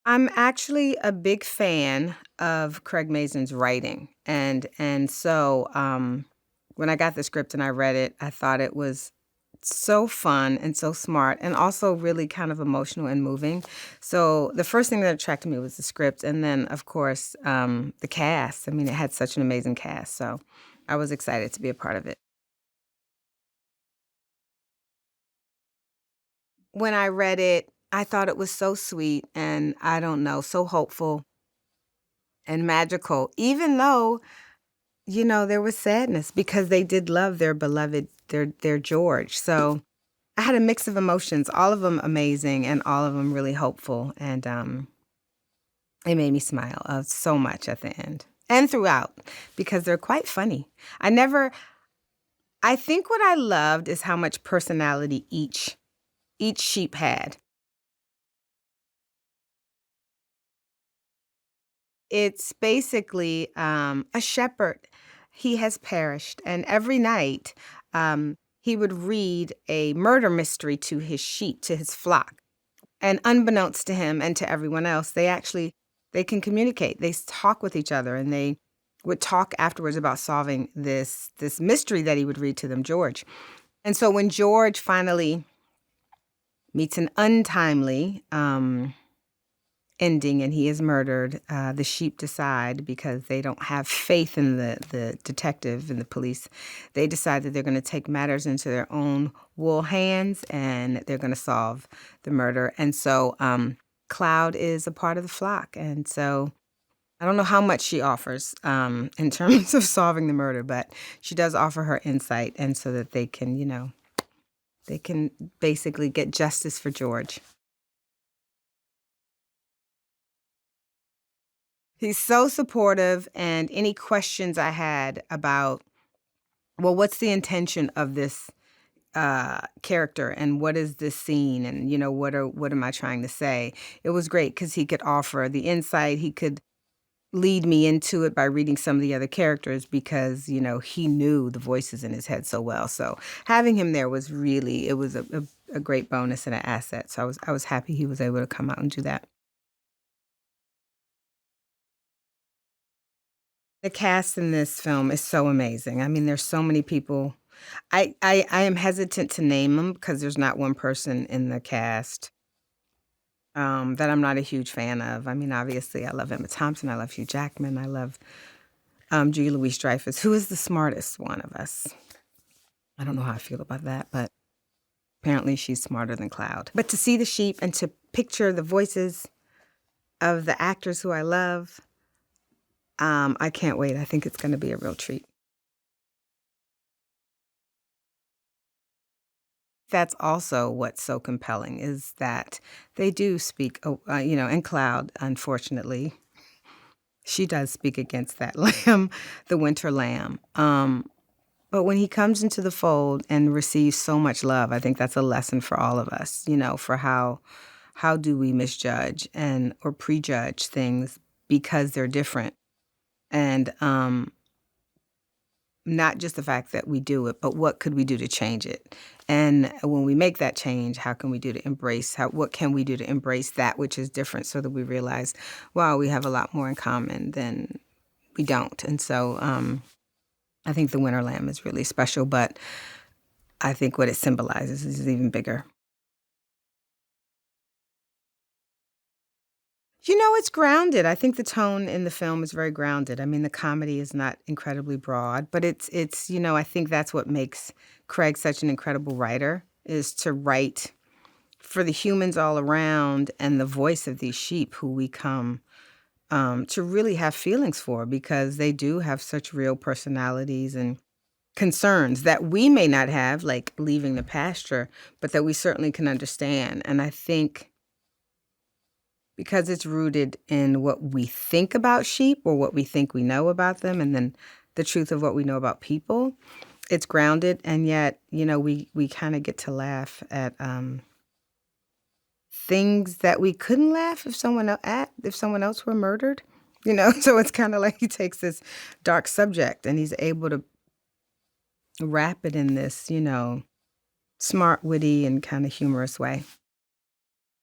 I'm actually a big fan of Craig Mazin's writing, and so when I got the script and I read it, I thought it was so fun and so smart and also really kind of emotional and moving. So the first thing that attracted me was the script, and then, of course, the cast. I mean, it had such an amazing cast, so I was excited to be a part of it. When I read it, I thought it was so sweet and, I don't know, so hopeful and magical, even though, there was sadness because they did love their beloved their George. So, I had a mix of emotions, all of them amazing and all of them really hopeful, and, it made me smile, so much at the end and throughout because they're quite funny. I never I think what I loved is how much personality each sheep had. It's basically, a shepherd. He has perished, and every night, he would read a murder mystery to his sheep, to his flock, and unbeknownst to him and to everyone else, they can communicate. They talk with each other, and they would talk afterwards about solving this mystery that he would read to them, George. And so when George finally meets an untimely, ending and he is murdered, the sheep decide because they don't have faith in the detective and the police. They decide that they're going to take matters into their own wool hands and they're going to solve the murder. And so Cloud is a part of the flock. And so I don't know how much she offers in terms of solving the murder, but she does offer her insight and so that they can basically get justice for George. He's so supportive, and any questions I had about, well, what's the intention of this character, and what is this scene, and what am I trying to say? It was great because he could offer the insight. He could lead me into it by reading some of the other characters because he knew the voices in his head so well. So having him there was really it was a great bonus and an asset. So I was happy he was able to come out and do that. The cast in this film is so amazing. I mean, there's so many people. I am hesitant to name them because there's not one person in the cast, that I'm not a huge fan of. I mean, obviously, I love Emma Thompson, I love Hugh Jackman, I love, Julia Louis-Dreyfus, who is the smartest one of us. I don't know how I feel about that, but apparently she's smarter than Cloud. But to see the sheep and to picture the voices of the actors who I love, I can't wait. I think it's gonna be a real treat. That's also what's so compelling is that they do speak, and Cloud, unfortunately, she does speak against that lamb, the winter lamb. But when he comes into the fold and receives so much love, I think that's a lesson for all of us, for how do we misjudge and or prejudge things because they're different. And not just the fact that we do it, but what could we do to change it? And when we make that change, how can we do to embrace what can we do to embrace that which is different so that we realize, wow, we have a lot more in common than we don't. And so I think the winter lamb is really special, but I think what it symbolizes is even bigger. It's grounded. I think the tone in the film is very grounded. I mean, the comedy is not incredibly broad, but I think that's what makes Craig such an incredible writer is to write for the humans all around and the voice of these sheep who we come to really have feelings for because they do have such real personalities and concerns that we may not have, like leaving the pasture, but that we certainly can understand. And I think because it's rooted in what we think about sheep or what we think we know about them, and then the truth of what we know about people, it's grounded, and yet, we kind of get to laugh at things that we couldn't laugh if someone else were murdered. So it's kind of like he takes this dark subject and he's able to wrap it in this, smart, witty, and kind of humorous way.